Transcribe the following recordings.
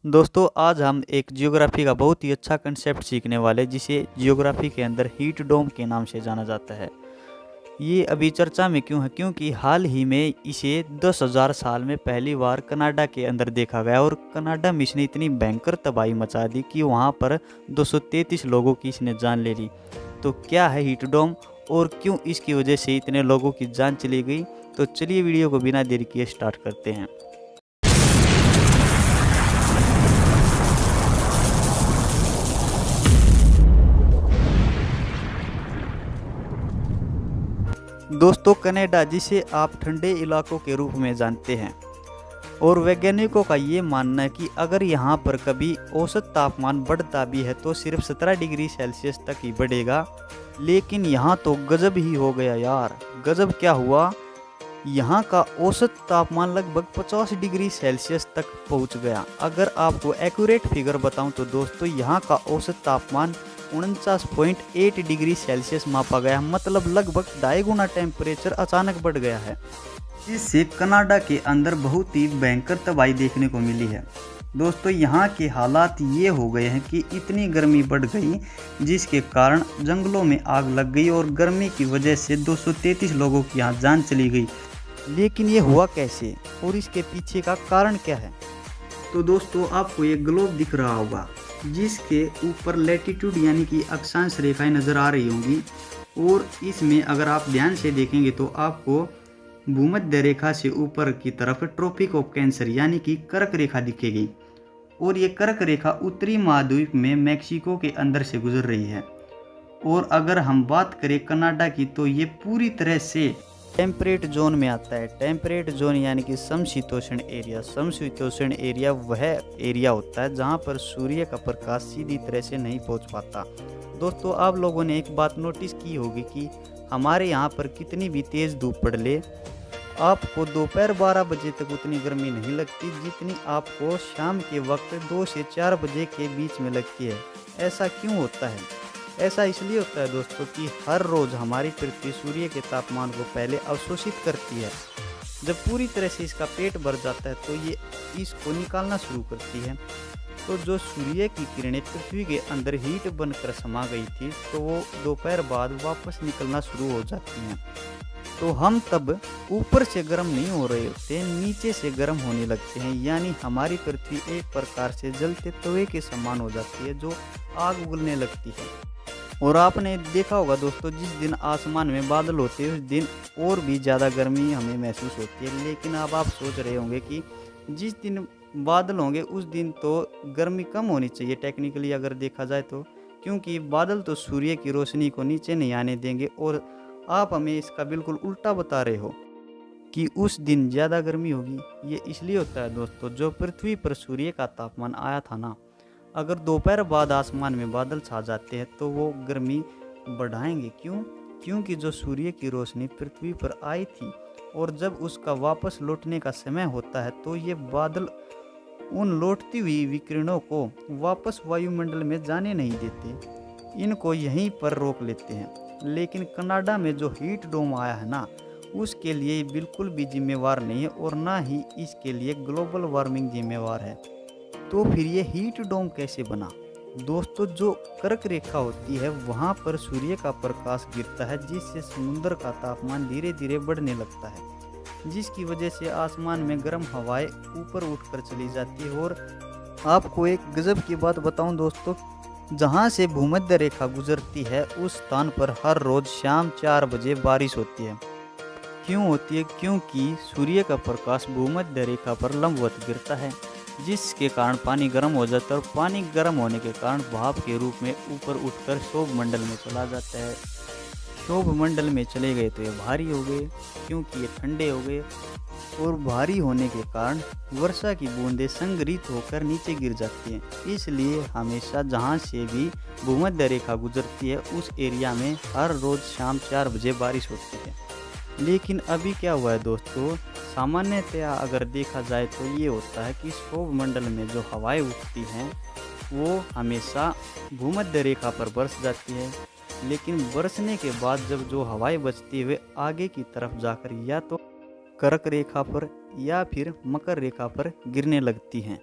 दोस्तों आज हम एक जियोग्राफी का बहुत ही अच्छा कंसेप्ट सीखने वाले जिसे जियोग्राफी के अंदर हीट डोम के नाम से जाना जाता है। ये अभी चर्चा में क्यों है? क्योंकि हाल ही में इसे 10,000 साल में पहली बार कनाडा के अंदर देखा गया और कनाडा में इसने इतनी भयंकर तबाही मचा दी कि वहाँ पर 233 लोगों की इसने जान ले ली। तो क्या है हीट डोम और क्यों इसकी वजह से इतने लोगों की जान चली गई? तो चलिए वीडियो को बिना देरी किए स्टार्ट करते हैं। दोस्तों कनाडा जिसे आप ठंडे इलाकों के रूप में जानते हैं और वैज्ञानिकों का ये मानना है कि अगर यहाँ पर कभी औसत तापमान बढ़ता भी है तो सिर्फ 17 डिग्री सेल्सियस तक ही बढ़ेगा। लेकिन यहाँ तो गजब ही हो गया यार। गजब क्या हुआ, यहाँ का औसत तापमान लगभग 50 डिग्री सेल्सियस तक पहुँच गया। अगर आपको एक्यूरेट फिगर बताऊँ तो दोस्तों यहाँ का औसत तापमान 49.8 डिग्री सेल्सियस मापा गया, मतलब लगभग 2.5 गुना टेम्परेचर अचानक बढ़ गया है। इससे कनाडा के अंदर बहुत ही भयंकर तबाही देखने को मिली है। दोस्तों यहाँ के हालात ये हो गए हैं कि इतनी गर्मी बढ़ गई जिसके कारण जंगलों में आग लग गई और गर्मी की वजह से 233 लोगों की यहाँ जान चली गई। लेकिन ये हुआ कैसे और इसके पीछे का कारण क्या है? तो दोस्तों आपको ये ग्लोब दिख रहा होगा जिसके ऊपर लैटिट्यूड यानी कि अक्षांश रेखाएं नज़र आ रही होंगी और इसमें अगर आप ध्यान से देखेंगे तो आपको भूमध्य रेखा से ऊपर की तरफ ट्रॉपिक ऑफ कैंसर यानी कि कर्क रेखा दिखेगी और ये कर्क रेखा उत्तरी महाद्वीप में मैक्सिको के अंदर से गुजर रही है। और अगर हम बात करें कनाडा की तो ये पूरी तरह से टेम्परेट जोन में आता है। टेम्परेट जोन यानी कि समशीतोष्ण एरिया। समशीतोष्ण एरिया वह एरिया होता है जहाँ पर सूर्य का प्रकाश सीधी तरह से नहीं पहुँच पाता। दोस्तों आप लोगों ने एक बात नोटिस की होगी कि हमारे यहाँ पर कितनी भी तेज़ धूप पड़ ले आपको दोपहर 12 बजे तक उतनी गर्मी नहीं लगती जितनी आपको शाम के वक्त 2 से 4 बजे के बीच में लगती है। ऐसा क्यों होता है? ऐसा इसलिए होता है दोस्तों कि हर रोज़ हमारी पृथ्वी सूर्य के तापमान को पहले अवशोषित करती है। जब पूरी तरह से इसका पेट भर जाता है तो ये इसको निकालना शुरू करती है। तो जो सूर्य की किरणें पृथ्वी के अंदर हीट बनकर समा गई थी तो वो दोपहर बाद वापस निकलना शुरू हो जाती हैं। तो हम तब ऊपर से गर्म नहीं हो रहे होते, नीचे से गर्म होने लगते हैं, यानी हमारी पृथ्वी एक प्रकार से जलते तवे के समान हो जाती है जो आग उगलने लगती है। और आपने देखा होगा दोस्तों जिस दिन आसमान में बादल होते हैं उस दिन और भी ज़्यादा गर्मी हमें महसूस होती है। लेकिन अब आप सोच रहे होंगे कि जिस दिन बादल होंगे उस दिन तो गर्मी कम होनी चाहिए टेक्निकली अगर देखा जाए तो, क्योंकि बादल तो सूर्य की रोशनी को नीचे नहीं आने देंगे। और आप हमें इसका बिल्कुल उल्टा बता रहे हो कि उस दिन ज़्यादा गर्मी होगी। ये इसलिए होता है दोस्तों जो पृथ्वी पर सूर्य का तापमान आया था ना, अगर दोपहर बाद आसमान में बादल छा जाते हैं तो वो गर्मी बढ़ाएंगे। क्यों? क्योंकि जो सूर्य की रोशनी पृथ्वी पर आई थी और जब उसका वापस लौटने का समय होता है तो ये बादल उन लौटती हुई विकिरणों को वापस वायुमंडल में जाने नहीं देते, इनको यहीं पर रोक लेते हैं। लेकिन कनाडा में जो हीट डोम आया है ना उसके लिए बिल्कुल भी जिम्मेवार नहीं है और ना ही इसके लिए ग्लोबल वार्मिंग जिम्मेवार है। तो फिर ये हीट डोम कैसे बना? दोस्तों जो कर्क रेखा होती है वहाँ पर सूर्य का प्रकाश गिरता है जिससे समुद्र का तापमान धीरे धीरे बढ़ने लगता है, जिसकी वजह से आसमान में गर्म हवाएं ऊपर उठकर चली जाती है। और आपको एक गजब की बात बताऊं दोस्तों, जहाँ से भूमध्य रेखा गुजरती है उस स्थान पर हर रोज़ शाम 4 बजे बारिश होती है। क्यों होती है? क्योंकि सूर्य का प्रकाश भूमध्य रेखा पर लंबवत गिरता है जिसके कारण पानी गर्म हो जाता है और पानी गर्म होने के कारण भाप के रूप में ऊपर उठकर क्षोभ मंडल में चला जाता है। क्षोभ मंडल में चले गए तो ये भारी हो गए क्योंकि ये ठंडे हो गए और भारी होने के कारण वर्षा की बूंदें संग्रहित होकर नीचे गिर जाती हैं। इसलिए हमेशा जहाँ से भी भूमध्य रेखा गुजरती है उस एरिया में हर रोज़ शाम 4 बजे बारिश होती है। लेकिन अभी क्या हुआ है दोस्तों, सामान्यतया अगर देखा जाए तो ये होता है कि क्षोभ मंडल में जो हवाएं उठती हैं वो हमेशा भूमध्य रेखा पर बरस जाती है। लेकिन बरसने के बाद जब जो हवाएं बचती है वे आगे की तरफ जाकर या तो कर्क रेखा पर या फिर मकर रेखा पर गिरने लगती हैं।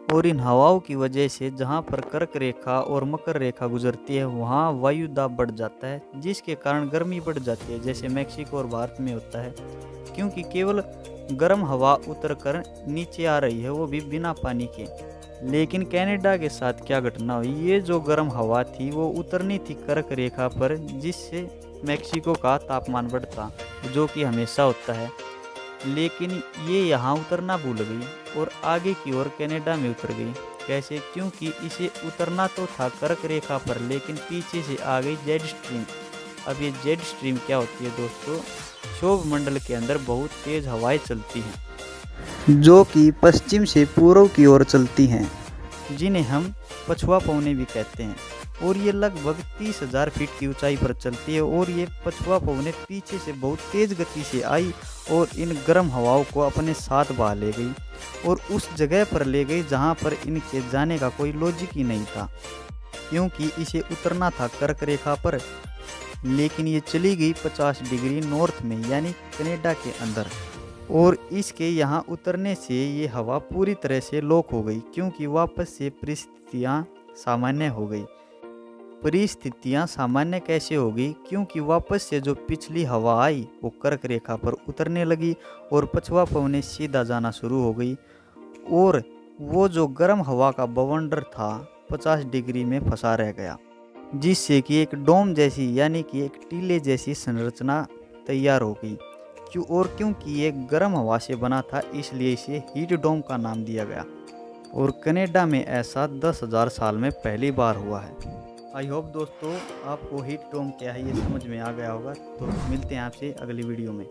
और इन हवाओं की वजह से जहाँ पर कर्क रेखा और मकर रेखा गुजरती है वहाँ वायु दाब बढ़ जाता है, जिसके कारण गर्मी बढ़ जाती है, जैसे मैक्सिको और भारत में होता है, क्योंकि केवल गर्म हवा उतरकर नीचे आ रही है, वो भी बिना पानी के। लेकिन कनाडा के साथ क्या घटना हुई, ये जो गर्म हवा थी वो उतरनी थी कर्क रेखा पर, जिससे मैक्सिको का तापमान बढ़ता, जो कि हमेशा होता है। लेकिन ये यहाँ उतरना भूल गई और आगे की ओर कनाडा में उतर गई। कैसे? क्योंकि इसे उतरना तो था कर्क रेखा पर, लेकिन पीछे से आ गई जेड स्ट्रीम। अब ये जेड स्ट्रीम क्या होती है दोस्तों? क्षोभ मंडल के अंदर बहुत तेज हवाएं चलती हैं, जो कि पश्चिम से पूर्व की ओर चलती हैं, जिन्हें हम पछुआ पवनें भी कहते हैं। और ये लगभग 30,000 फीट की ऊंचाई पर चलती है। और ये पछुआ पवनें पीछे से बहुत तेज गति से आई और इन गर्म हवाओं को अपने साथ बहा ले गई और उस जगह पर ले गई जहां पर इनके जाने का कोई लॉजिक ही नहीं था, क्योंकि इसे उतरना था कर्क रेखा पर। लेकिन ये चली गई 50 डिग्री नॉर्थ में, यानी कनाडा के अंदर। और इसके यहाँ उतरने से ये हवा पूरी तरह से लॉक हो गई, क्योंकि वापस से परिस्थितियाँ सामान्य हो गई। परिस्थितियाँ सामान्य कैसे हो गई? क्योंकि वापस से जो पिछली हवा आई वो कर्क रेखा पर उतरने लगी और पछुआ पवनें सीधा जाना शुरू हो गई। और वो जो गर्म हवा का बवंडर था 50 डिग्री में फंसा रह गया, जिससे कि एक डोम जैसी, यानी कि एक टीले जैसी संरचना तैयार हो गई। क्योंकि ये गर्म हवा से बना था, इसलिए इसे हीट डोम का नाम दिया गया। और कनाडा में ऐसा 10,000 साल में पहली बार हुआ है। आई होप दोस्तों आपको हीट डोम क्या है ये समझ में आ गया होगा। तो मिलते हैं आपसे अगली वीडियो में।